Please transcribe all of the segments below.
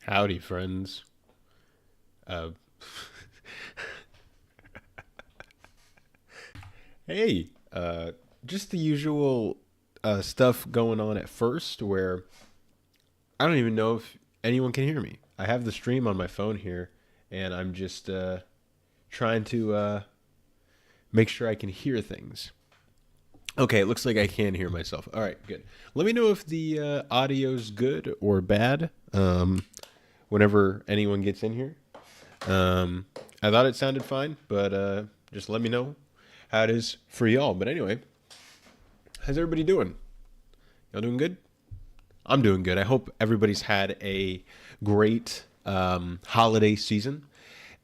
Howdy, friends. Uh, hey, just the usual stuff going on at first where I don't even know if anyone can hear me. I have the stream on my phone here, and I'm just trying to make sure I can hear things. Okay, it looks like I can hear myself. All right, good. Let me know if the audio's good or bad whenever anyone gets in here. Um, I thought it sounded fine, but just let me know how it is for y'all. But anyway, how's everybody doing? Y'all doing good? I'm doing good. I hope everybody's had a great holiday season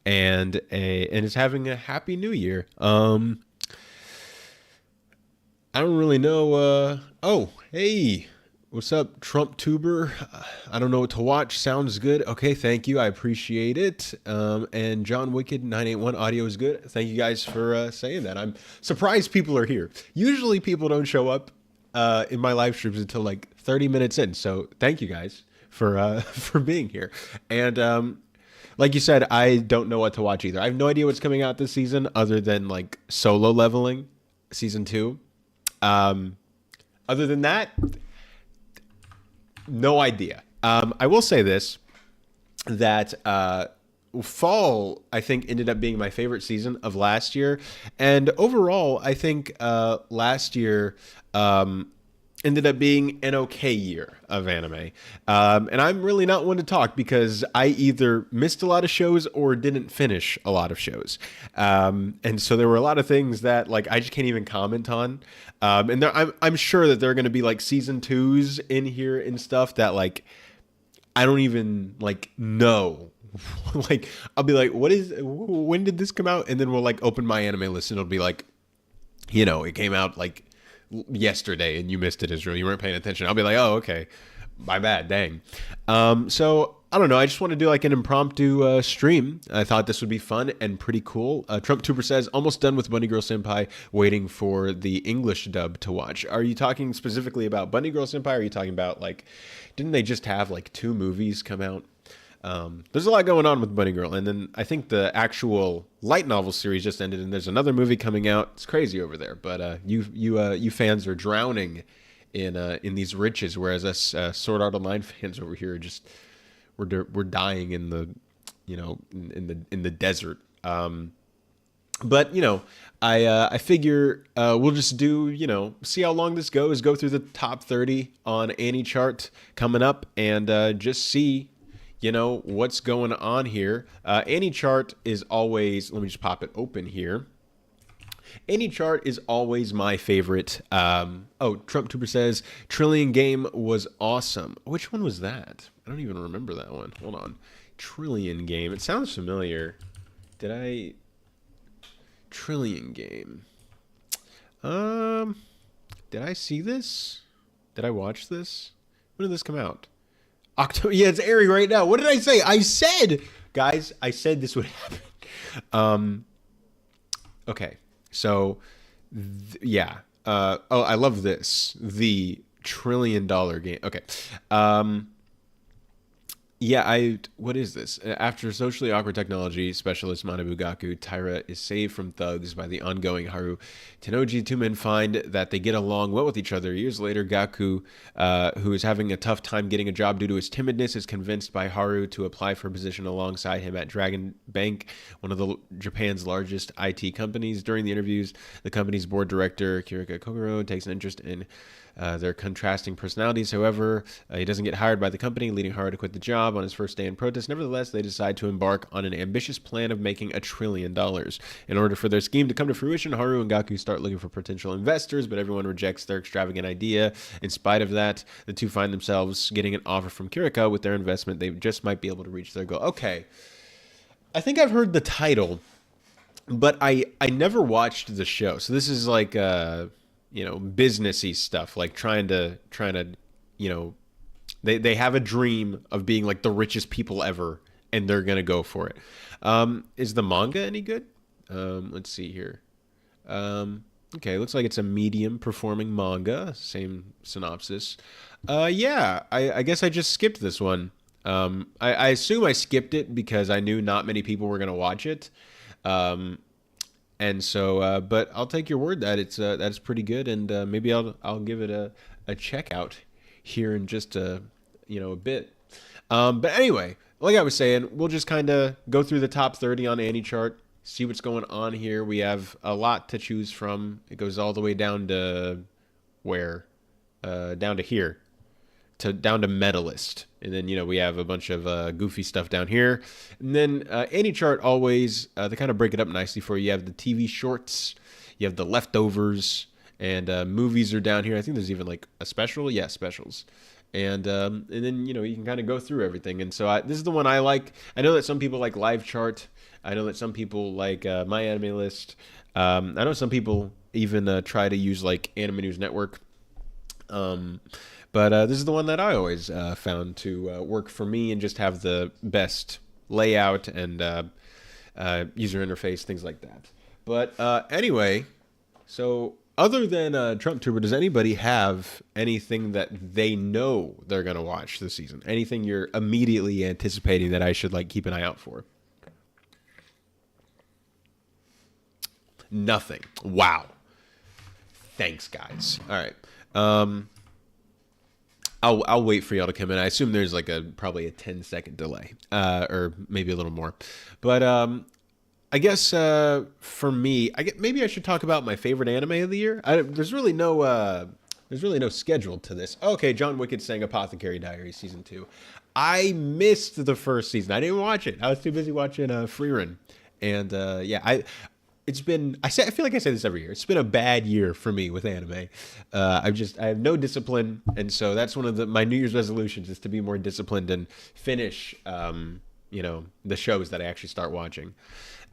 and is having a happy new year. I don't really know. Oh, hey, what's up, Trump tuber? I don't know what to watch. Sounds good. Okay, thank you. I appreciate it. And John Wicked 981 audio is good. Thank you guys for saying that. I'm surprised people are here. Usually people don't show up in my live streams until like 30 minutes in. So thank you guys for for being here. And like you said, I don't know what to watch either. I have no idea what's coming out this season other than like Solo Leveling season 2. Um, Other than that, no idea. I will say this that fall I think ended up being my favorite season of last year, and overall I think last year ended up being an okay year of anime. And I'm really not one to talk because I either missed a lot of shows or didn't finish a lot of shows. And so there were a lot of things that like I just can't even comment on. And I'm sure that there are going to be like season twos in here and stuff that like I don't even like know. Like I'll be like, when did this come out? And then we'll like open my anime list and it'll be like, it came out like yesterday and you missed it, Israel. You weren't paying attention. I'll be like, oh, okay. My bad. Dang. So I don't know. I just want to do like an impromptu stream. I thought this would be fun and pretty cool. Trump Tuber says, almost done with Bunny Girl Senpai, waiting for the English dub to watch. Are you talking specifically about Bunny Girl Senpai? Or are you talking about like, didn't they just have like 2 movies come out? There's a lot going on with Bunny Girl, and then I think the actual light novel series just ended, and there's another movie coming out. It's crazy over there, but you fans are drowning in these riches, whereas us Sword Art Online fans over here are just we're dying in the in the desert. But I figure we'll just do see how long this goes. Go through the top 30 on Annie chart coming up, and just see what's going on here. Any chart is always, let me just pop it open here. Any chart is always my favorite. Oh, Trump Tuber says Trillion Game was awesome. Which one was that? I don't even remember that one. Hold on. Trillion Game. It sounds familiar. Trillion Game. Did I see this? Did I watch this? When did this come out? October. Yeah, it's airing right now. What did I say? Guys, I said this would happen. Okay, so yeah. Oh, I love this. The $1 trillion game. Okay. Yeah, what is this? After socially awkward technology specialist Manabu Gaku, Taira is saved from thugs by the ongoing Haru Tennoji. Two men find that they get along well with each other. Years later, Gaku, who is having a tough time getting a job due to his timidness, is convinced by Haru to apply for a position alongside him at Dragon Bank, one of Japan's largest IT companies. During the interviews, the company's board director, Kirika Kogoro, takes an interest in their contrasting personalities. However, he doesn't get hired by the company, leading Haru to quit the job on his first day in protest. Nevertheless, they decide to embark on an ambitious plan of making $1 trillion. In order for their scheme to come to fruition, Haru and Gaku start looking for potential investors, but everyone rejects their extravagant idea. In spite of that, the two find themselves getting an offer from Kirika. With their investment, they just might be able to reach their goal. Okay, I think I've heard the title, but I never watched the show. So this is like businessy stuff, like trying to they have a dream of being like the richest people ever, and they're gonna go for it. Is the manga any good? Let's see here. Okay, looks like it's a medium performing manga. Same synopsis. Yeah, I guess I just skipped this one. I assume I skipped it because I knew not many people were going to watch it. Um, and so, but I'll take your word that that's pretty good, and maybe I'll give it a check out here in just a bit. But anyway, like I was saying, we'll just kind of go through the top 30 on Annie chart, see what's going on here. We have a lot to choose from. It goes all the way down to where? Down to here, down to medalist, and then we have a bunch of goofy stuff down here, and then any chart always they kind of break it up nicely for you. You have the TV shorts, you have the leftovers, and movies are down here. I think there's even like a special, yeah, specials, and then you can kind of go through everything. And so this is the one I like. I know that some people like live chart. I know that some people like my anime list. I know some people even try to use like Anime News Network. But this is the one that I always found to work for me and just have the best layout and user interface, things like that. But anyway, so other than Trump Tuber, does anybody have anything that they know they're going to watch this season? Anything you're immediately anticipating that I should like keep an eye out for? Nothing. Wow. Thanks, guys. All right. I'll wait for y'all to come in. I assume there's like probably a 10-second delay, or maybe a little more. But I guess for me, maybe I should talk about my favorite anime of the year. There's really no schedule to this. Okay, John Wicked saying Apothecary Diaries season 2. I missed the first season. I didn't watch it. I was too busy watching Freerun, and yeah, I feel like I say this every year. It's been a bad year for me with anime. I have no discipline, and so that's one of my New Year's resolutions is to be more disciplined and finish, the shows that I actually start watching.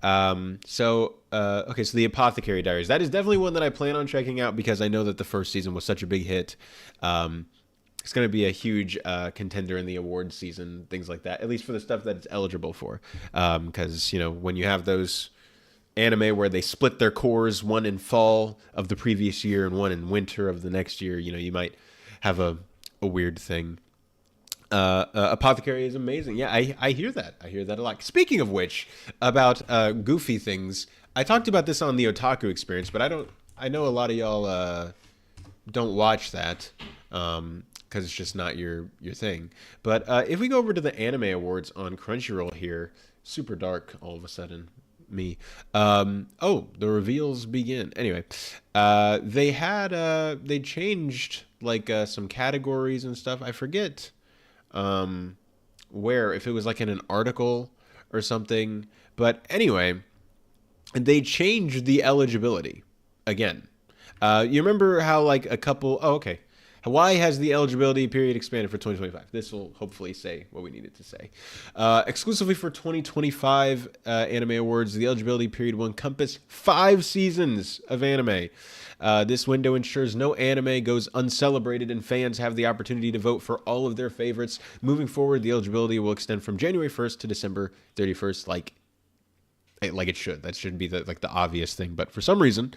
Okay, so the Apothecary Diaries, that is definitely one that I plan on checking out because I know that the first season was such a big hit. It's going to be a huge contender in the awards season, things like that, at least for the stuff that it's eligible for. Because, when you have those anime where they split their cores, one in fall of the previous year and one in winter of the next year, you might have a weird thing. Apothecary is amazing. Yeah, I hear that. I hear that a lot. Speaking of which, about goofy things, I talked about this on the Otaku Experience, but I know a lot of y'all don't watch that because it's just not your thing. But if we go over to the Anime Awards on Crunchyroll here, super dark all of a sudden. Me. The reveals begin. Anyway, they changed like some categories and stuff. I forget where, if it was like in an article or something. But anyway, they changed the eligibility again. You remember how like a couple... Oh, okay. Why has the eligibility period expanded for 2025? This will hopefully say what we need it to say. Exclusively for 2025 Anime Awards, the eligibility period will encompass 5 seasons of anime. This window ensures no anime goes uncelebrated and fans have the opportunity to vote for all of their favorites. Moving forward, the eligibility will extend from January 1st to December 31st, like it should. That should be the obvious thing. But for some reason...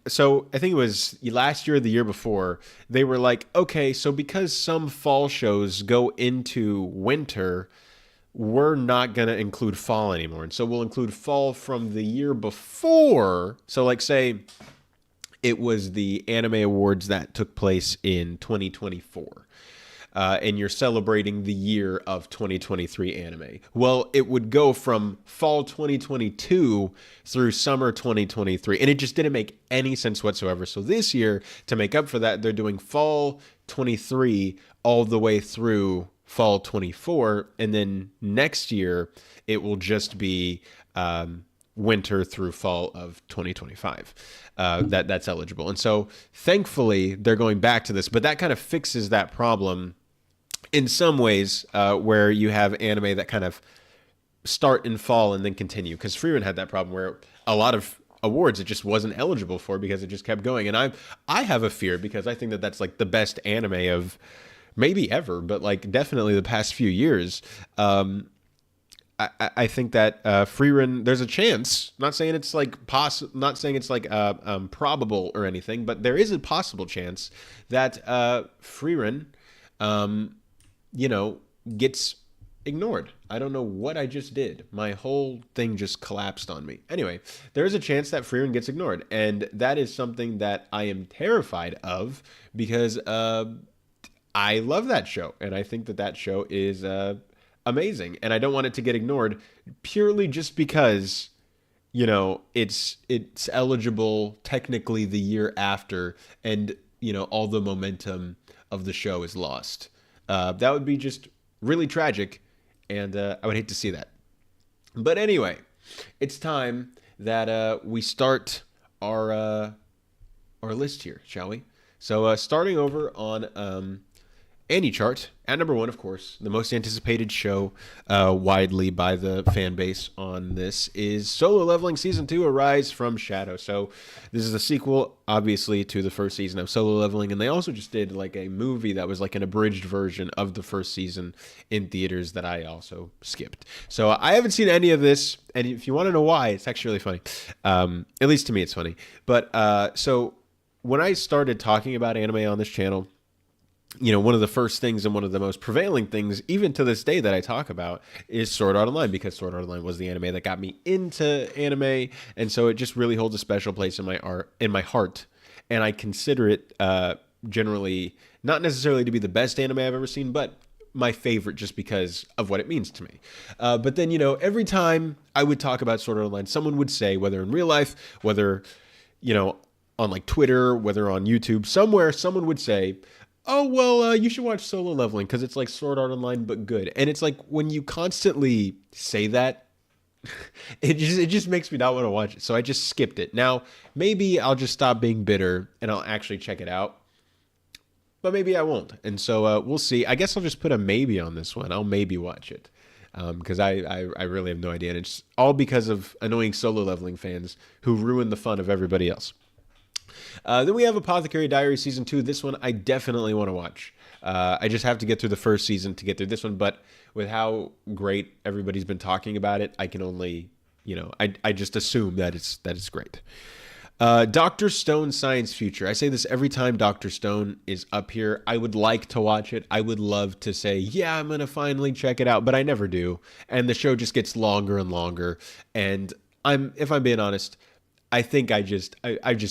So I think it was last year or the year before, they were like, okay, so because some fall shows go into winter, we're not going to include fall anymore. And so we'll include fall from the year before. So like say it was the Anime Awards that took place in 2024. And you're celebrating the year of 2023 anime. Well, it would go from fall 2022 through summer 2023, and it just didn't make any sense whatsoever. So this year, to make up for that, they're doing fall 23 all the way through fall 24, and then next year, it will just be winter through fall of 2025. That's eligible. And so thankfully, they're going back to this, but that kind of fixes that problem in some ways, where you have anime that kind of start in fall and then continue. Because Freerun had that problem where a lot of awards it just wasn't eligible for because it just kept going. And I have a fear because I think that that's like the best anime of maybe ever, but like definitely the past few years. I think that Freerun, there's a chance. Not saying it's like probable or anything, but there is a possible chance that Freerun you know, gets ignored. I don't know what I just did. My whole thing just collapsed on me. Anyway, there is a chance that Frieren gets ignored, and that is something that I am terrified of because I love that show, and I think that that show is amazing, and I don't want it to get ignored purely just because it's eligible technically the year after, and all the momentum of the show is lost. That would be just really tragic, and I would hate to see that. But anyway, it's time that we start our list here, shall we? So starting over on Annie chart at number one, of course, the most anticipated show widely by the fan base on this is Solo Leveling Season 2, Arise from Shadow. So this is a sequel, obviously, to the first season of Solo Leveling, and they also just did like a movie that was like an abridged version of the first season in theaters that I also skipped. So I haven't seen any of this, and if you want to know why, it's actually really funny. At least to me, it's funny. But so when I started talking about anime on this channel, one of the first things and one of the most prevailing things, even to this day, that I talk about is Sword Art Online, because Sword Art Online was the anime that got me into anime, and so it just really holds a special place in my heart, and I consider it generally not necessarily to be the best anime I've ever seen, but my favorite just because of what it means to me. But then, every time I would talk about Sword Art Online, someone would say, whether in real life, whether on like Twitter, whether on YouTube, somewhere, someone would say, oh, well, you should watch Solo Leveling because it's like Sword Art Online but good. And it's like when you constantly say that, it just makes me not want to watch it. So I just skipped it. Now, maybe I'll just stop being bitter and I'll actually check it out. But maybe I won't. And so we'll see. I guess I'll just put a maybe on this one. I'll maybe watch it because I really have no idea. And it's all because of annoying Solo Leveling fans who ruin the fun of everybody else. Then we have Apothecary Diary Season 2. This one I definitely want to watch. I just have to get through the first season to get through this one, but with how great everybody's been talking about it, I can only, I just assume that it's great. Dr. Stone Science Future. I say this every time Dr. Stone is up here. I would like to watch it. I would love to say, yeah, I'm going to finally check it out, but I never do. And the show just gets longer and longer. And if I'm being honest, I think I just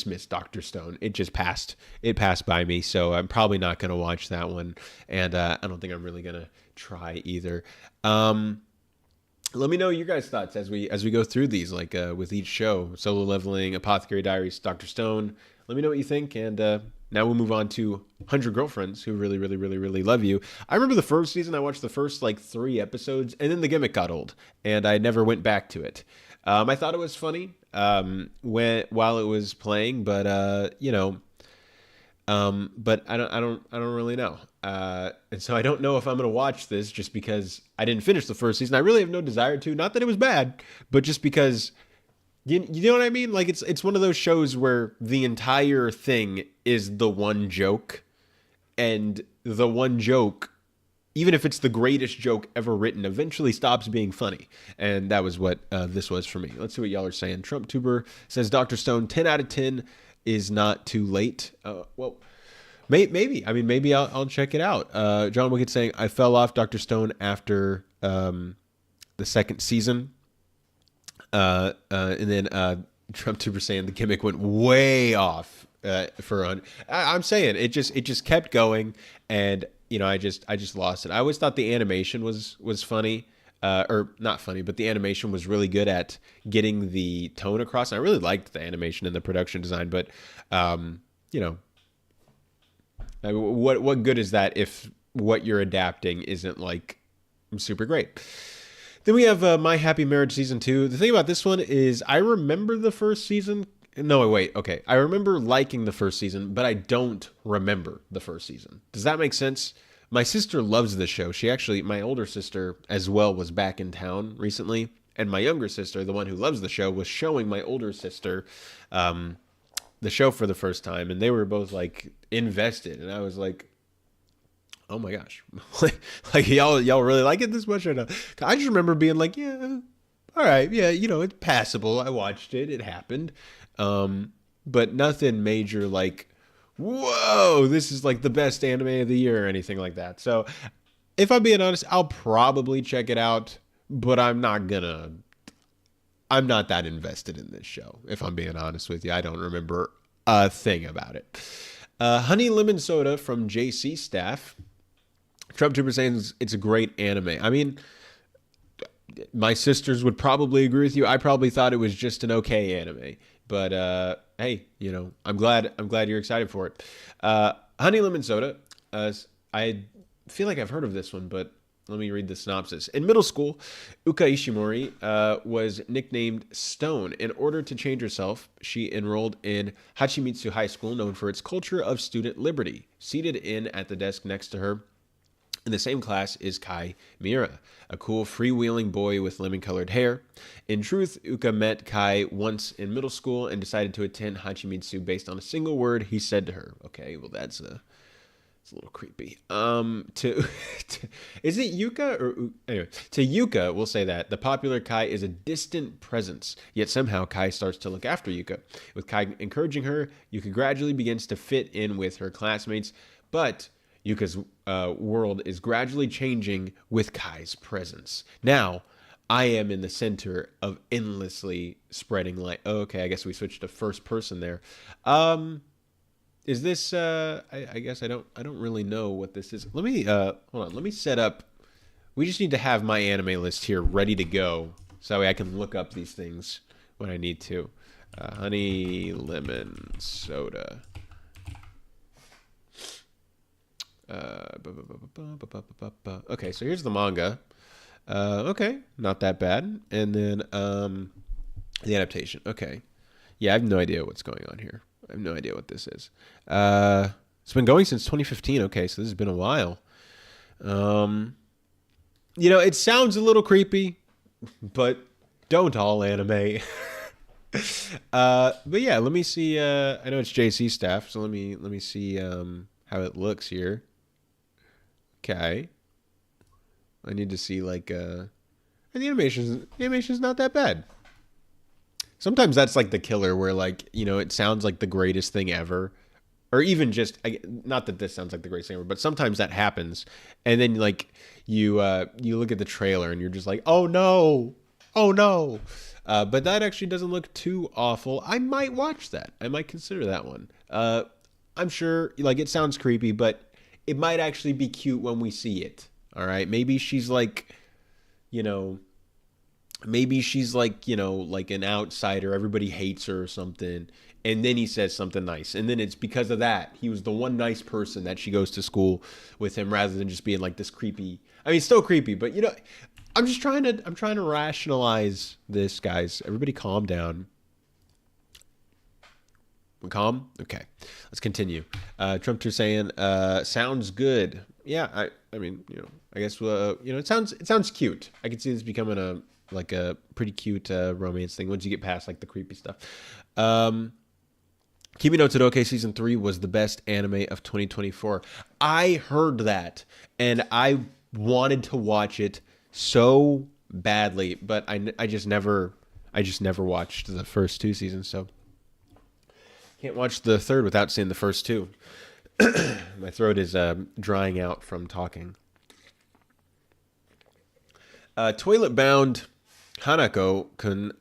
missed Dr. Stone. It just passed. It passed by me, so I'm probably not going to watch that one, and I don't think I'm really going to try either. Let me know your guys' thoughts as we go through these, like with each show. Solo Leveling, Apothecary Diaries, Dr. Stone. Let me know what you think, and now we'll move on to 100 Girlfriends Who Really, Really, Really, Really Love You. I remember the first season. I watched the first, 3 episodes, and then the gimmick got old, and I never went back to it. I thought it was funny while it was playing, but but I don't really know. And so I don't know if I'm gonna watch this just because I didn't finish the first season. I really have no desire to. Not that it was bad, but just because you know what I mean. Like it's one of those shows where the entire thing is the one joke, and the one joke, even if it's the greatest joke ever written, eventually stops being funny. And that was what this was for me. Let's see what y'all are saying. Trump Tuber says Dr. Stone, 10 out of 10 is not too late. Well, maybe. I mean, maybe I'll check it out. John Wicked saying, I fell off Dr. Stone after the second season. And then Trump Tuber saying the gimmick went way off I'm saying it just kept going, and I just lost it. I always thought the animation was funny, or not funny, but the animation was really good at getting the tone across. And I really liked the animation and the production design, but what good is that if what you're adapting isn't like super great? Then we have My Happy Marriage Season 2. The thing about this one is I remember the first season. No, wait. Okay. I remember liking the first season, but I don't remember the first season. Does that make sense? My sister loves this show. My older sister as well, was back in town recently. And my younger sister, the one who loves the show, was showing my older sister the show for the first time. And they were both like invested. And I was like, oh my gosh, like y'all really like it this much or not? I just remember being like, yeah, all right, yeah, it's passable. I watched it, it happened, but nothing major like, whoa, this is like the best anime of the year or anything like that. So if I'm being honest, I'll probably check it out, but I'm not that invested in this show. If I'm being honest with you, I don't remember a thing about it. Honey Lemon Soda from JC Staff. Trump Trooper saying it's a great anime. I mean, my sisters would probably agree with you. I probably thought it was just an okay anime, but hey, I'm glad you're excited for it. Honey Lemon Soda. I feel like I've heard of this one, but let me read the synopsis. In middle school, Uka Ishimori was nicknamed Stone. In order to change herself, she enrolled in Hachimitsu High School, known for its culture of student liberty. Seated in at the desk next to her in the same class is Kai Miura, a cool freewheeling boy with lemon-colored hair. In truth, Uka met Kai once in middle school and decided to attend Hachimitsu based on a single word he said to her. Okay, well it's a little creepy. Is it Yuka or anyway? To Yuka, we'll say that the popular Kai is a distant presence. Yet somehow Kai starts to look after Yuka. With Kai encouraging her, Yuka gradually begins to fit in with her classmates, but Yuka's world is gradually changing with Kai's presence. Now, I am in the center of endlessly spreading light. Oh, okay, I guess we switched to first person there. Is this? I guess I don't really know what this is. Let me hold on. Let me set up. We just need to have my anime list here ready to go, so that way I can look up these things when I need to. Honey Lemon Soda. Okay, so here's the manga. Okay, not that bad. And then the adaptation. Okay, yeah, I have no idea what's going on here. I have no idea what this is. It's been going since 2015. Okay, so this has been a while. It sounds a little creepy, but don't all anime. But yeah, let me see. I know it's JC Staff, so let me see how it looks here. Okay, I need to see and the animation's not that bad. Sometimes that's like the killer where it sounds like the greatest thing ever, or even just not that this sounds like the greatest thing ever, but sometimes that happens, and then you look at the trailer and you're just like, oh no. But that actually doesn't look too awful. I might watch that. I might consider that one. I'm sure it sounds creepy, but it might actually be cute when we see it. All right, maybe she's an outsider. Everybody hates her or something. And then he says something nice. And then it's because of that. He was the one nice person that she goes to school with him rather than just being this creepy. I mean, still creepy, but I'm trying to rationalize this, guys. Everybody calm down. We calm? Okay. Let's continue. Trump saying, sounds good. Yeah, I mean, I guess it sounds cute. I can see this becoming a pretty cute romance thing once you get past the creepy stuff. Kimi no Todoke season 3 was the best anime of 2024. I heard that and I wanted to watch it so badly, but I just never watched the first 2 seasons, so can't watch the third without seeing the first 2. My throat is drying out from talking. Toilet Bound Hanako-kun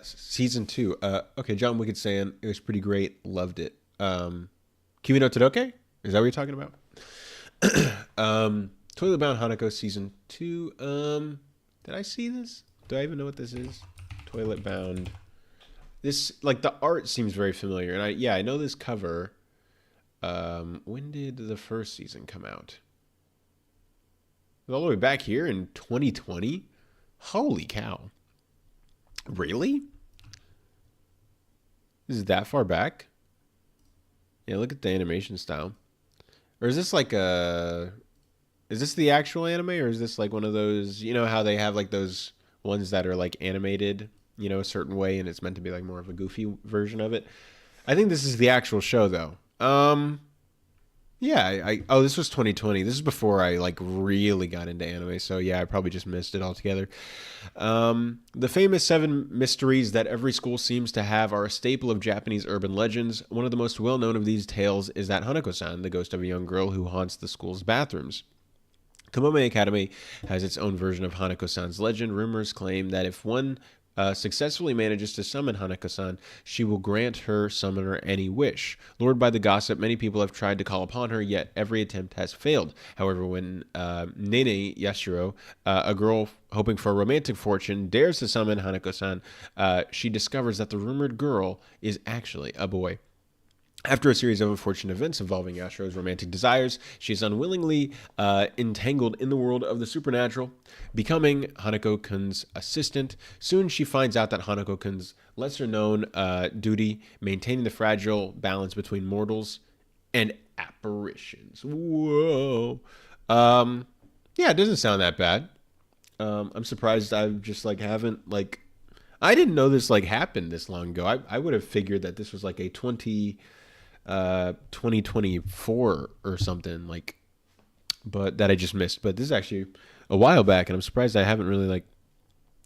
season 2. Okay, John Wicked saying it was pretty great. Loved it. Kimi no Todoke? Is that what you're talking about? Toilet Bound Hanako season 2. Did I see this? Do I even know what this is? Toilet Bound. This the art seems very familiar, and I know this cover. When did the first season come out? All the way back here in 2020. Holy cow! Really? Is it that far back? Yeah, look at the animation style. Or is this is this the actual anime, or is this one of those, how they have those ones that are animated, a certain way, and it's meant to be more of a goofy version of it? I think this is the actual show though. Yeah, this was 2020. This is before I really got into anime, so yeah, I probably just missed it altogether. The famous 7 mysteries that every school seems to have are a staple of Japanese urban legends. One of the most well-known of these tales is that Hanako-san, the ghost of a young girl who haunts the school's bathrooms. Kamome Academy has its own version of Hanako-san's legend. Rumors claim that if one successfully manages to summon Hanako-san, she will grant her summoner any wish. Lured by the gossip, many people have tried to call upon her, yet every attempt has failed. However, when Nene Yashiro, a girl hoping for a romantic fortune, dares to summon Hanako-san, she discovers that the rumored girl is actually a boy. After a series of unfortunate events involving Yashiro's romantic desires, she is unwillingly entangled in the world of the supernatural, becoming Hanako-kun's assistant. Soon she finds out that Hanako-kun's lesser-known duty, maintaining the fragile balance between mortals and apparitions. Whoa. Yeah, it doesn't sound that bad. I'm surprised I just haven't I didn't know this happened this long ago. I would have figured that this was a 2024 or something, but that I just missed. But this is actually a while back, and I'm surprised I haven't really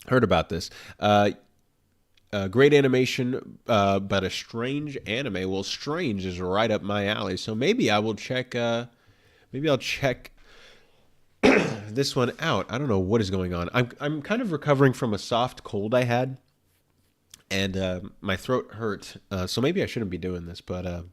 heard about this. Great animation, but a strange anime. Well, strange is right up my alley, so maybe I will check. Maybe I'll check this one out. I don't know what is going on. I'm kind of recovering from a soft cold I had, and my throat hurt. So maybe I shouldn't be doing this, but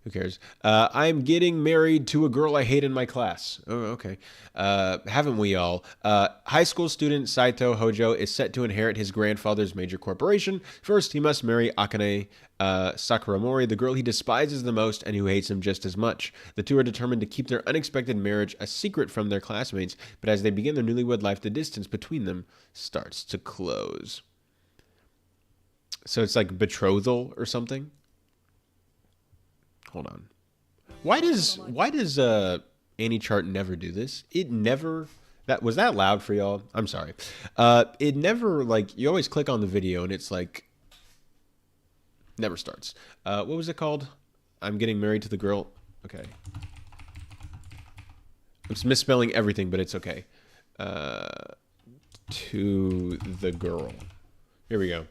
who cares? I'm getting married to a girl I hate in my class. Oh, okay. Haven't we all? High school student Saito Hojo is set to inherit his grandfather's major corporation. First, he must marry Akane Sakaramori, the girl he despises the most and who hates him just as much. The two are determined to keep their unexpected marriage a secret from their classmates, but as they begin their newlywed life, the distance between them starts to close. So it's like betrothal or something? Hold on. Why does AnyChart never do this? It never was that loud for y'all? I'm sorry. It never you always click on the video and it's never starts. What was it called? I'm getting married to the girl. Okay. I'm misspelling everything, but it's okay. To the girl. Here we go.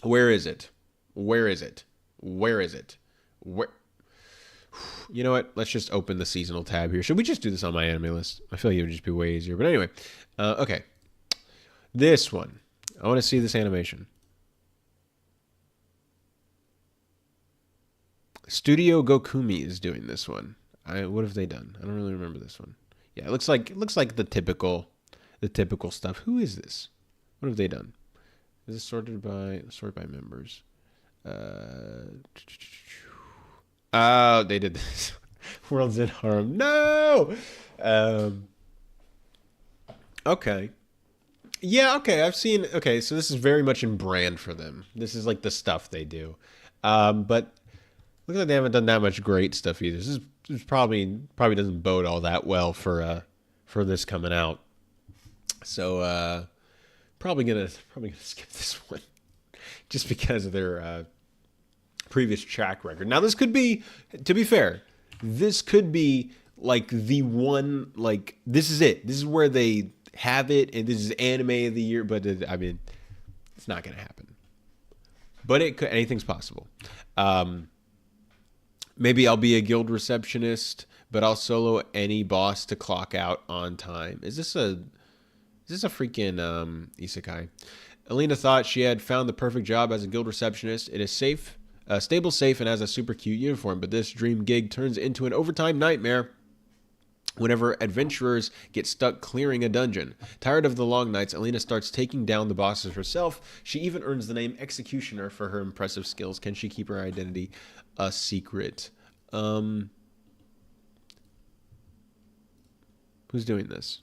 Where is it? Where is it? Where is it? Where? You know what? Let's just open the seasonal tab here. Should we just do this on my anime list? I feel like it would just be way easier. But anyway, okay. This one. I want to see this animation. Studio Gokumi is doing this one. What have they done? I don't really remember this one. Yeah, it looks like the typical stuff. Who is this? What have they done? Is this sort by members? Oh, they did this. World's in harm. No. Okay. Yeah. Okay. I've seen. Okay. So this is very much in brand for them. This is the stuff they do. But looks like they haven't done that much great stuff either. This probably doesn't bode all that well for this coming out. So probably gonna skip this one just because of their previous track record. Now this could be, to be fair, this could be the one, this is it. This is where they have it, and this is anime of the year, but I mean, it's not going to happen. But it could, anything's possible. Maybe I'll be a guild receptionist, but I'll solo any boss to clock out on time. Is this a freaking isekai? Alina thought she had found the perfect job as a guild receptionist. It is safe. Stable, safe, and has a super cute uniform, but this dream gig turns into an overtime nightmare whenever adventurers get stuck clearing a dungeon. Tired of the long nights, Alina starts taking down the bosses herself. She even earns the name Executioner for her impressive skills. Can she keep her identity a secret? Who's doing this?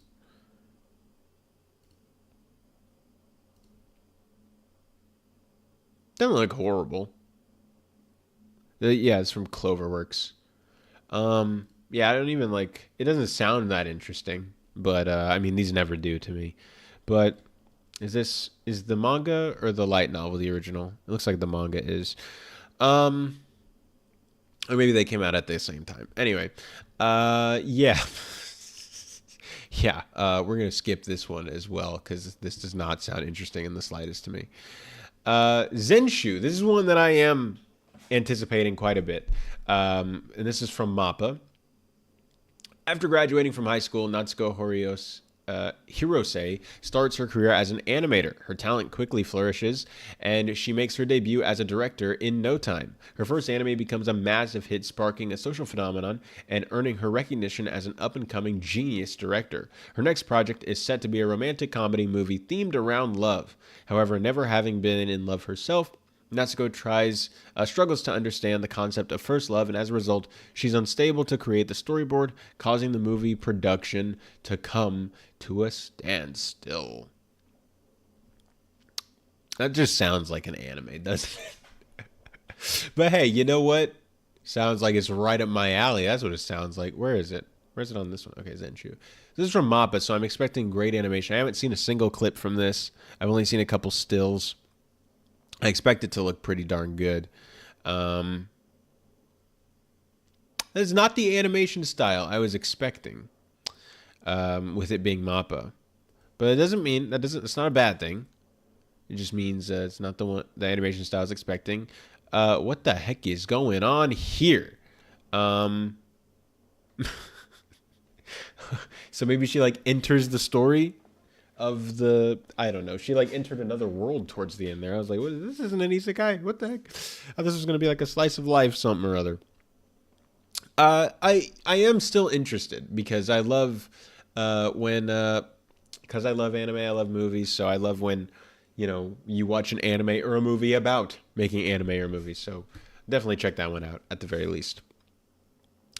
Doesn't look horrible. Yeah, it's from Cloverworks. Yeah, I don't even it doesn't sound that interesting, but I mean, these never do to me. But is the manga or the light novel the original? It looks like the manga is. Or maybe they came out at the same time. Anyway, yeah. Yeah, we're going to skip this one as well because this does not sound interesting in the slightest to me. Zenshu, this is one that I am anticipating quite a bit. And this is from MAPPA. After graduating from high school, Natsuko Hirose starts her career as an animator. Her talent quickly flourishes, and she makes her debut as a director in no time. Her first anime becomes a massive hit, sparking a social phenomenon and earning her recognition as an up-and-coming genius director. Her next project is set to be a romantic comedy movie themed around love. However, never having been in love herself, Natsuko struggles to understand the concept of first love, and as a result, she's unstable to create the storyboard, causing the movie production to come to a standstill. That just sounds like an anime, doesn't it? But hey, you know what? Sounds like it's right up my alley. That's what it sounds like. Where is it? Where's it on this one? Okay, Zenshu. This is from Mappa, so I'm expecting great animation. I haven't seen a single clip from this. I've only seen a couple stills. I expect it to look pretty darn good. That's not the animation style I was expecting, with it being Mappa. But it doesn't mean it's not a bad thing. It just means it's not the animation style I was expecting. What the heck is going on here? So maybe she like enters the story of the, I don't know. She like entered another world towards the end there. I was like, what, this isn't an isekai. What the heck? I thought this was gonna be like a slice of life something or other. I am still interested because I love because I love anime. I love movies, so I love when you watch an anime or a movie about making anime or movies. So definitely check that one out at the very least.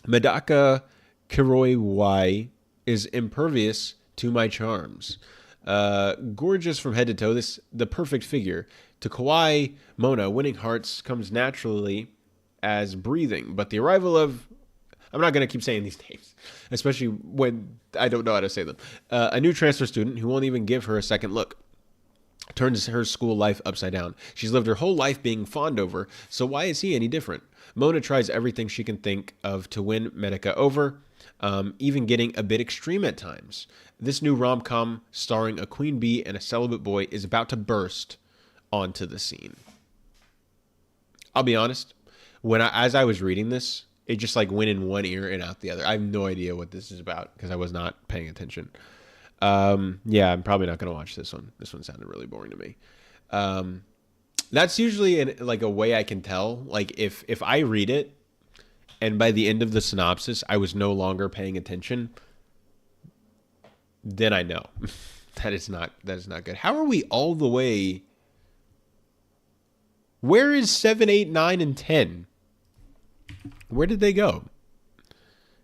Medaka Kiroi is impervious to my charms. Gorgeous from head to toe, the perfect figure. To Kawaii Mona, winning hearts comes naturally as breathing, but the arrival of, I'm not going to keep saying these names, especially when I don't know how to say them. A new transfer student who won't even give her a second look turns her school life upside down. She's lived her whole life being fawned over, so why is he any different? Mona tries everything she can think of to win Medaka over, even getting a bit extreme at times. This new rom-com starring a queen bee and a celibate boy is about to burst onto the scene. I'll be honest, as I was reading this, it just like went in one ear and out the other. I have no idea what this is about because I was not paying attention. Yeah, I'm probably not going to watch this one. This one sounded really boring to me. That's usually like a way I can tell. Like if I read it and by the end of the synopsis I was no longer paying attention, then I know that is not good. How are we all the way? Where is 7, 8, 9, and 10? Where did they go?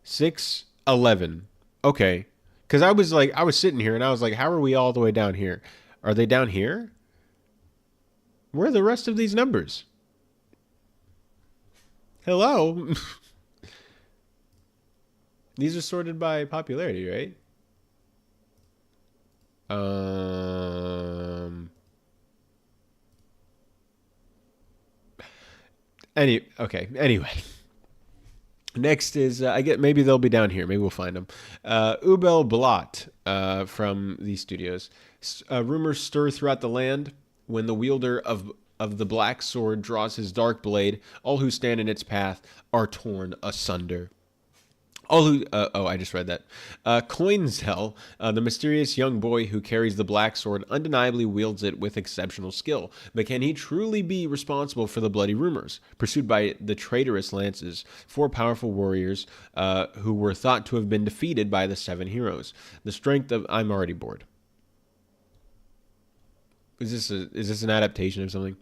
6, 11. Okay. Because I was sitting here and I was like, how are we all the way down here? Are they down here? Where are the rest of these numbers? Hello? These are sorted by popularity, right? Anyway. Next is, maybe they'll be down here. Maybe we'll find them. Ubel Blot from these studios. Rumors stir throughout the land when the wielder of the black sword draws his dark blade. All who stand in its path are torn asunder. I just read that. Coinzel, the mysterious young boy who carries the black sword, undeniably wields it with exceptional skill. But can he truly be responsible for the bloody rumors? Pursued by the traitorous lances, 4 powerful warriors who were thought to have been defeated by the 7 heroes. The strength of... I'm already bored. Is this an adaptation of something?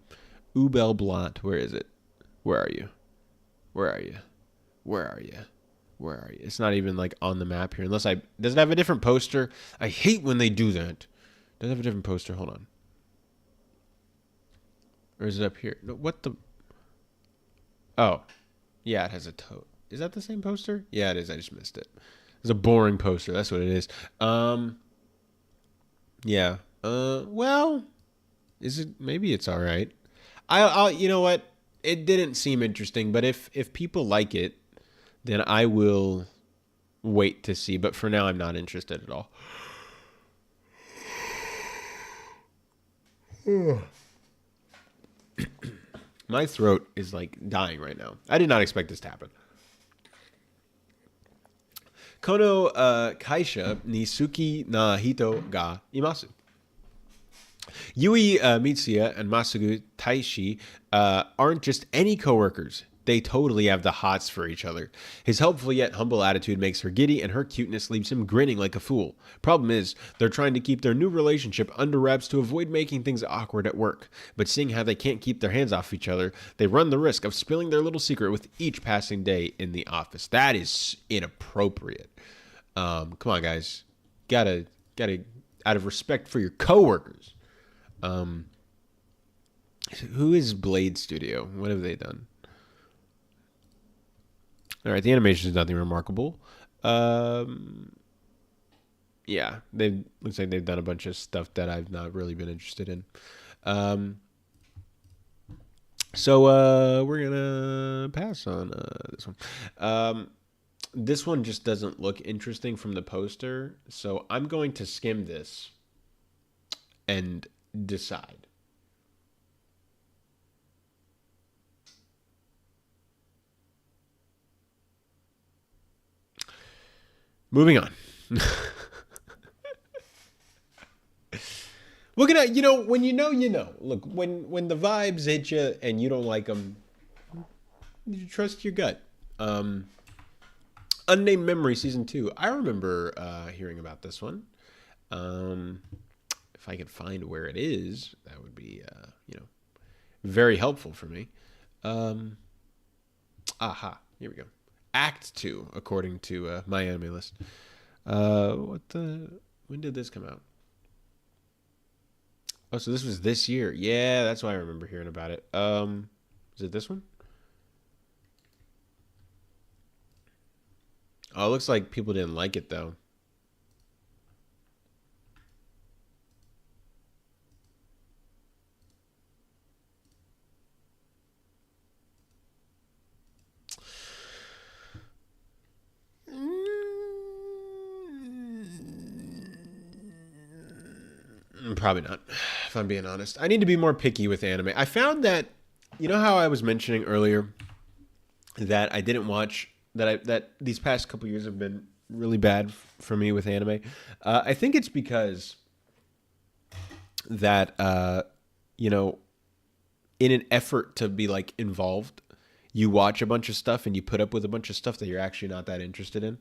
Ubel Blant, where is it? Where are you? Where are you? Where are you? Where are you? It's not even like on the map here. Does it have a different poster? I hate when they do that. Does it have a different poster? Hold on. Or is it up here? No, what the? Oh. Yeah, it has a tote. Is that the same poster? Yeah, it is. I just missed it. It's a boring poster. That's what it is. Yeah. Well, is it? Maybe it's all right. I'll. You know what? It didn't seem interesting, but if people like it, then I will wait to see. But for now, I'm not interested at all. My throat is like dying right now. I did not expect this to happen. Kono kaisha ni suki na hito ga imasu. Yui Mitsuya and Masugu Taishi aren't just any coworkers. They totally have the hots for each other. His helpful yet humble attitude makes her giddy, and her cuteness leaves him grinning like a fool. Problem is, they're trying to keep their new relationship under wraps to avoid making things awkward at work. But seeing how they can't keep their hands off each other, they run the risk of spilling their little secret with each passing day in the office. That is inappropriate. Come on, guys. Gotta, out of respect for your coworkers. Who is Blade Studio? What have they done? All right, the animation is nothing remarkable. Yeah, they looks like they've done a bunch of stuff that I've not really been interested in. So we're gonna pass on this one. This one just doesn't look interesting from the poster, so I'm going to skim this and decide. Moving on. We're gonna, when you know. Look, when the vibes hit you and you don't like them, you trust your gut. Unnamed Memory Season 2. I remember hearing about this one. If I could find where it is, that would be, very helpful for me. Aha, here we go. Act 2, according to my anime list. When did this come out? Oh, so this was this year. Yeah, that's why I remember hearing about it. Is it this one? Oh, it looks like people didn't like it, though. Probably not, if I'm being honest. I need to be more picky with anime. I found that, how I was mentioning earlier that I didn't watch, that these past couple years have been really bad for me with anime. I think it's because that, in an effort to be like involved, you watch a bunch of stuff and you put up with a bunch of stuff that you're actually not that interested in.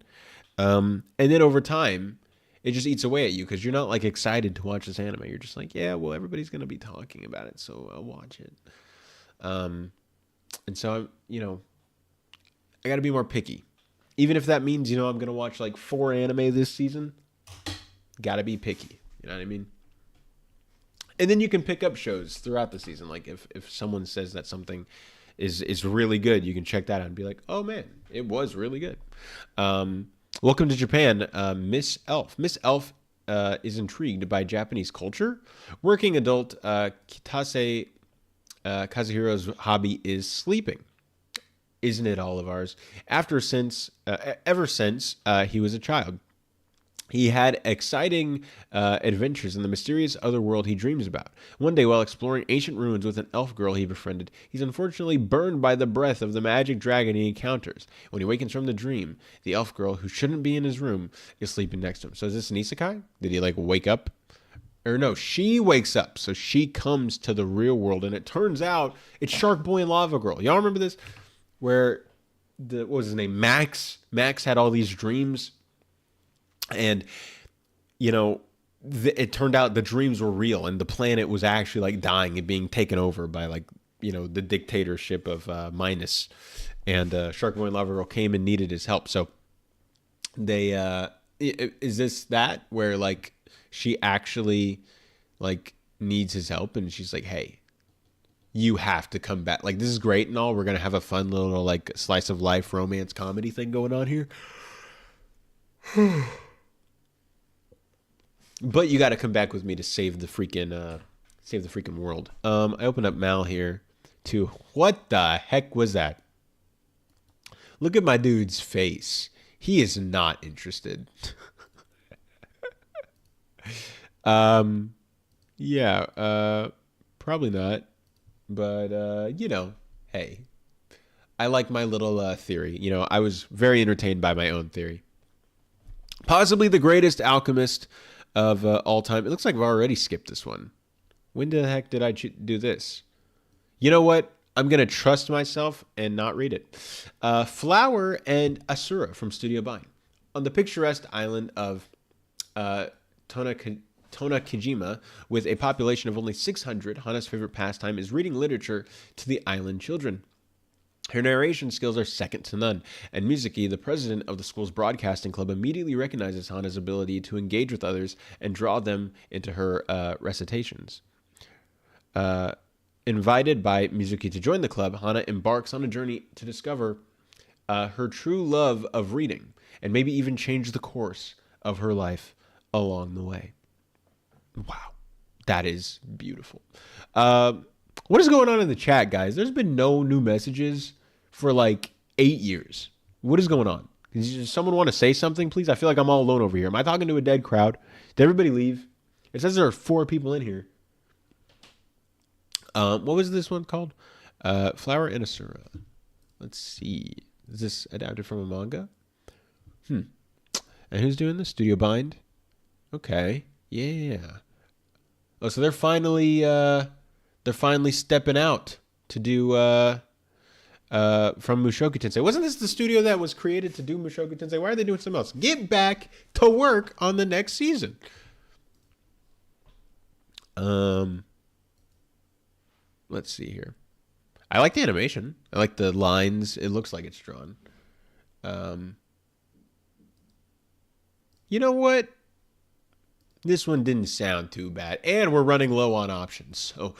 And then over time, it just eats away at you because you're not like excited to watch this anime. You're just like, yeah, well, everybody's going to be talking about it, so I'll watch it. And so, I got to be more picky. Even if that means, I'm going to watch like 4 anime this season, got to be picky. You know what I mean? And then you can pick up shows throughout the season. Like if someone says that something is really good, you can check that out and be like, oh man, it was really good. Welcome to Japan, Miss Elf. Miss Elf is intrigued by Japanese culture. Working adult Kitase Kazuhiro's hobby is sleeping. Isn't it all of ours? Ever since he was a child. He had exciting adventures in the mysterious other world he dreams about. One day, while exploring ancient ruins with an elf girl he befriended, he's unfortunately burned by the breath of the magic dragon he encounters. When he wakens from the dream, the elf girl, who shouldn't be in his room, is sleeping next to him. So is this an isekai? Did he wake up? Or no, she wakes up. So she comes to the real world, and it turns out it's Shark Boy and Lava Girl. Y'all remember this? Where, what was his name? Max had all these dreams. And, it turned out the dreams were real and the planet was actually dying and being taken over by the dictatorship of Minos. And Shark Boy and Lava Girl came and needed his help. So they, is this that where she actually needs his help and she's like, hey, you have to come back. This is great and all. We're going to have a fun little slice of life romance comedy thing going on here. But you got to come back with me to save the freaking world. I opened up Mal here too. What the heck was that? Look at my dude's face. He is not interested. Yeah, probably not. But hey, I like my little theory. I was very entertained by my own theory. Possibly the greatest alchemist of all time. It looks like I've already skipped this one. When the heck did I do this? You know what? I'm going to trust myself and not read it. Flower and Asura from Studio Bind. On the picturesque island of Tonakijima, with a population of only 600, Hana's favorite pastime is reading literature to the island children. Her narration skills are second to none, and Mizuki, the president of the school's broadcasting club, immediately recognizes Hana's ability to engage with others and draw them into her recitations. Invited by Mizuki to join the club, Hana embarks on a journey to discover her true love of reading, and maybe even change the course of her life along the way. Wow, that is beautiful. What is going on in the chat, guys? There's been no new messages for like 8 years. What is going on? Does someone want to say something, please? I feel like I'm all alone over here. Am I talking to a dead crowd? Did everybody leave? It says there are 4 people in here. What was this one called? Flower and Asura. Let's see. Is this adapted from a manga? And who's doing this? Studio Bind? Okay. Yeah. Oh, so they're finally stepping out to do from Mushoku Tensei. Wasn't this the studio that was created to do Mushoku Tensei? Why are they doing something else? Get back to work on the next season. Let's see here. I like the animation. I like the lines. It looks like it's drawn. You know what? This one didn't sound too bad. And we're running low on options, so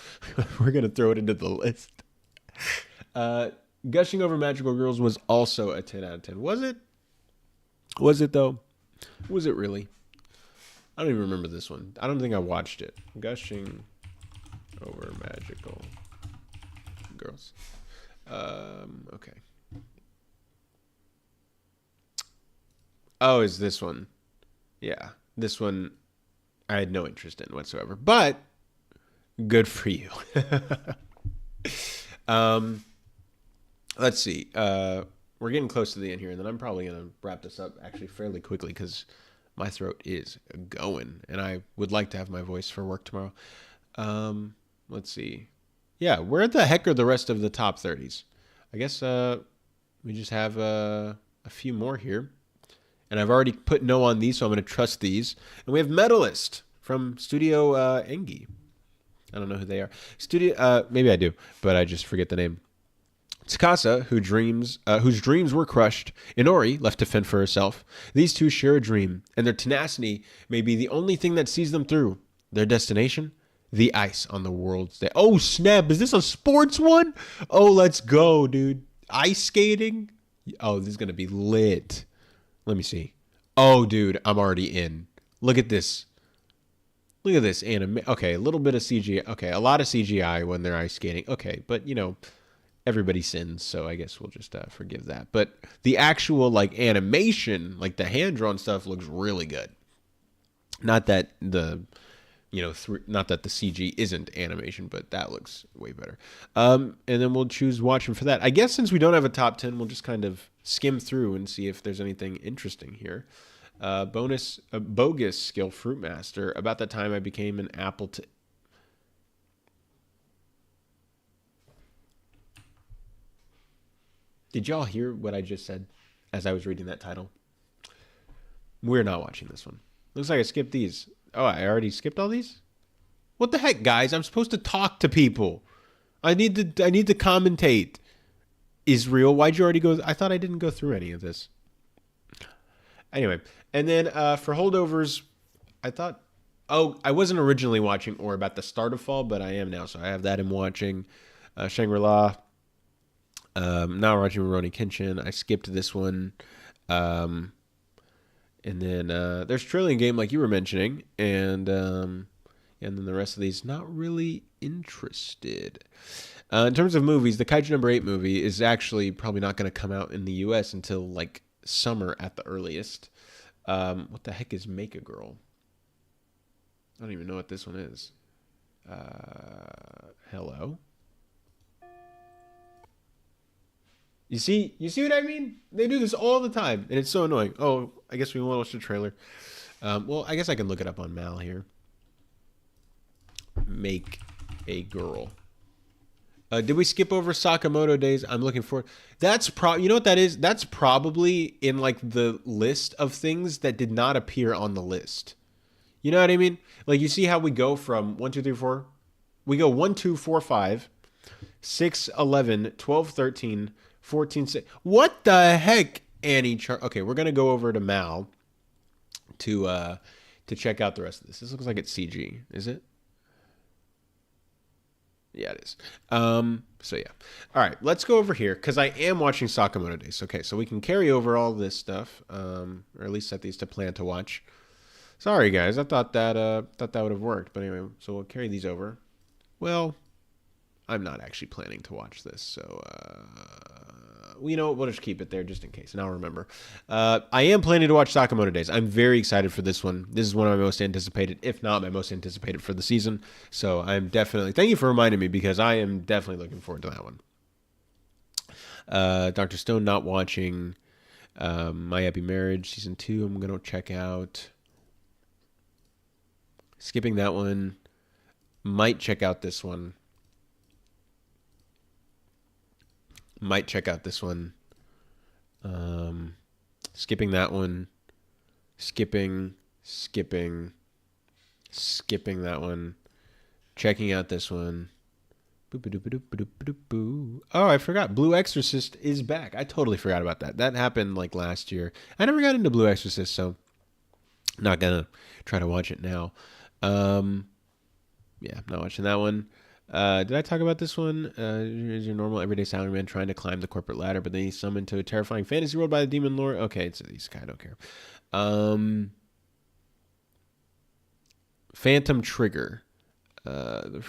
we're going to throw it into the list. Gushing Over Magical Girls was also a 10 out of 10. Was it? Was it, though? Was it really? I don't even remember this one. I don't think I watched it. Gushing Over Magical Girls. Okay. Oh, is this one? Yeah. This one I had no interest in whatsoever. But good for you. Let's see. We're getting close to the end here, and then I'm probably going to wrap this up actually fairly quickly because my throat is going, and I would like to have my voice for work tomorrow. Let's see. Yeah, where the heck are the rest of the top 30s? I guess we just have a few more here. And I've already put no on these, so I'm going to trust these. And we have Medalist from Studio Engi. I don't know who they are. Maybe I do, but I just forget the name. Tsukasa, whose dreams were crushed. Inori, left to fend for herself. These two share a dream, and their tenacity may be the only thing that sees them through. Their destination? The ice on the world's day. Oh, snap. Is this a sports one? Oh, let's go, dude. Ice skating? Oh, this is going to be lit. Let me see. Oh, dude, I'm already in. Look at this. Look at this anime. Okay, a little bit of CGI. Okay, a lot of CGI when they're ice skating. Okay, but, you know, everybody sins, so I guess we'll just forgive that. But the actual, like, animation, like the hand-drawn stuff looks really good. Not that the... not that the CG isn't animation, but that looks way better. And then we'll choose watching for that. I guess since we don't have a top 10, we'll just kind of skim through and see if there's anything interesting here. Bogus skill Fruit Master. About that time I became an apple to... Did y'all hear what I just said as I was reading that title? We're not watching this one. Looks like I skipped these. Oh, I already skipped all these? What the heck, guys? I'm supposed to talk to people. I need to commentate. Israel, why'd you already go? I thought I didn't go through any of this. Anyway, and then for holdovers, I thought... Oh, I wasn't originally watching or about the start of fall, but I am now, so I have that in watching. Shangri-La. Now watching Rurouni Kenshin. I skipped this one. And then there's Trillion Game, like you were mentioning, and then the rest of these, not really interested. In terms of movies, the Kaiju number 8 movie is actually probably not going to come out in the U.S. until, like, summer at the earliest. What the heck is Make a Girl? I don't even know what this one is. Hello? You see what I mean? They do this all the time, and it's so annoying. Oh, I guess we want to watch the trailer. Well, I guess I can look it up on Mal here. Make a girl. Did we skip over Sakamoto Days? I'm looking for. You know what that is? That's probably in like the list of things that did not appear on the list. You know what I mean? Like you see how we go from 1, 2, 3, 4. We go 1, 2, 4, 5, 6, 11, 12, 13, 14, 6. What the heck, Annie? Okay, we're gonna go over to Mal to check out the rest of this. This looks like it's CG. Is it? Yeah, it is. So yeah. All right, let's go over here because I am watching Sakamoto Days. Okay, so we can carry over all this stuff, or at least set these to plan to watch. Sorry, guys. I thought that would have worked, but anyway, so we'll carry these over. Well, I'm not actually planning to watch this, so you know, we'll just keep it there just in case, and I'll remember. I am planning to watch Sakamoto Days. I'm very excited for this one. This is one of my most anticipated, if not my most anticipated for the season. So I'm definitely, thank you for reminding me because I am definitely looking forward to that one. Dr. Stone not watching My Happy Marriage Season 2. I'm going to check out. Skipping that one. Might check out this one. Might check out this one. Skipping that one. Skipping that one. Checking out this one. Oh, I forgot. Blue Exorcist is back. I totally forgot about that. That happened like last year. I never got into Blue Exorcist, so not gonna try to watch it now. Yeah, not watching that one. Did I talk about this one? Is your normal everyday salaryman trying to climb the corporate ladder, but then he's summoned to a terrifying fantasy world by the demon lord? Okay, it's these guy. I don't care. Phantom Trigger. The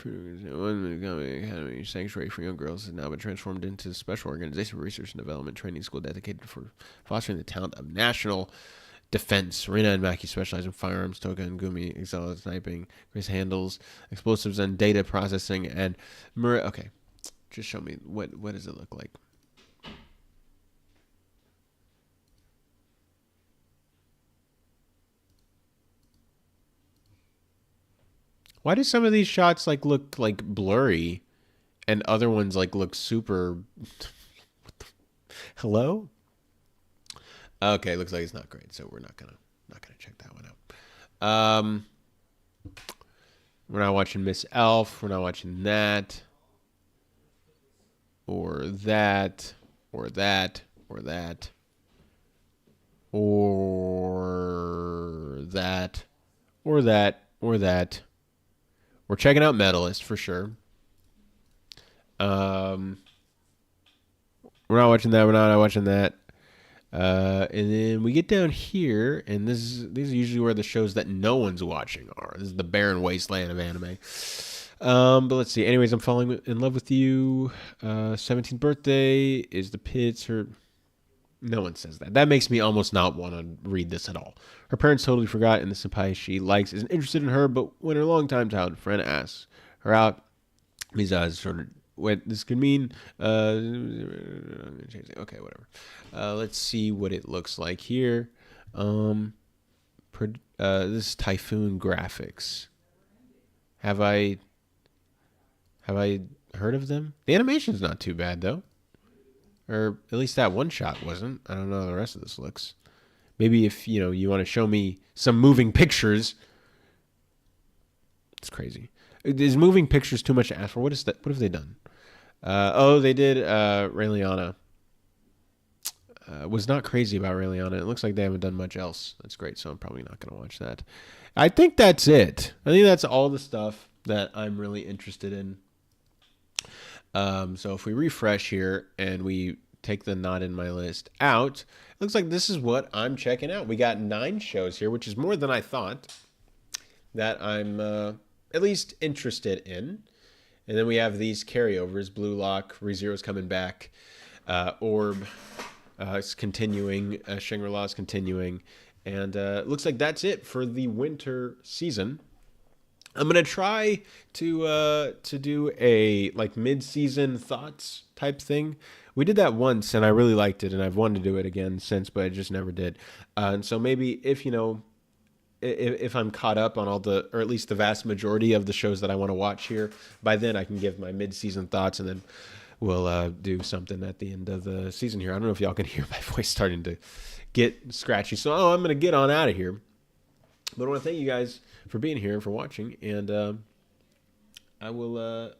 Academy Sanctuary for Young Girls has now been transformed into a special organization for research and development training school dedicated for fostering the talent of national defense. Rina and Maki specialize in firearms, toga and gumi, excel sniping. Chris handles explosives and data processing. And okay, just show me what does it look like? Why do some of these shots like look like blurry, and other ones like look super? Hello? Okay, looks like it's not great, so we're not gonna check that one out. We're not watching Miss Elf. We're not watching that, or that, or that, or that, or that, or that, or that. We're checking out Medalist for sure. We're not watching that. We're not watching that. And then we get down here, and these are usually where the shows that no one's watching are. This is the barren wasteland of anime. But let's see. Anyways, I'm falling in love with you. 17th birthday is the pits. No one says that. That makes me almost not want to read this at all. Her parents totally forgot, and the senpai she likes isn't interested in her, but when her longtime childhood friend asks her out, Miza is sort of what this could mean. Okay, whatever. Let's see what it looks like here. This is Typhoon Graphics. Have I heard of them? The animation's not too bad though. Or at least that one shot wasn't. I don't know how the rest of this looks. Maybe if you want to show me some moving pictures. It's crazy. Is moving pictures too much to ask for? What is that? What have they done? They did Raeliana. Was not crazy about Raeliana. It looks like they haven't done much else. That's great, so I'm probably not going to watch that. I think that's it. I think that's all the stuff that I'm really interested in. So if we refresh here and we take the not in my list out, it looks like this is what I'm checking out. We got 9 shows here, which is more than I thought that I'm at least interested in. And then we have these carryovers. Blue Lock, ReZero's coming back. Orb is continuing. Shangri-La is continuing. And it looks like that's it for the winter season I'm gonna try to do a like mid-season thoughts type thing. We did that once and I really liked it, and I've wanted to do it again since, but I just never did. And so maybe if if I'm caught up on all the, or at least the vast majority of the shows that I want to watch here, by then I can give my mid-season thoughts, and then we'll do something at the end of the season here. I don't know if y'all can hear my voice starting to get scratchy, so I'm gonna get on out of here. But I want to thank you guys for being here and for watching, and I will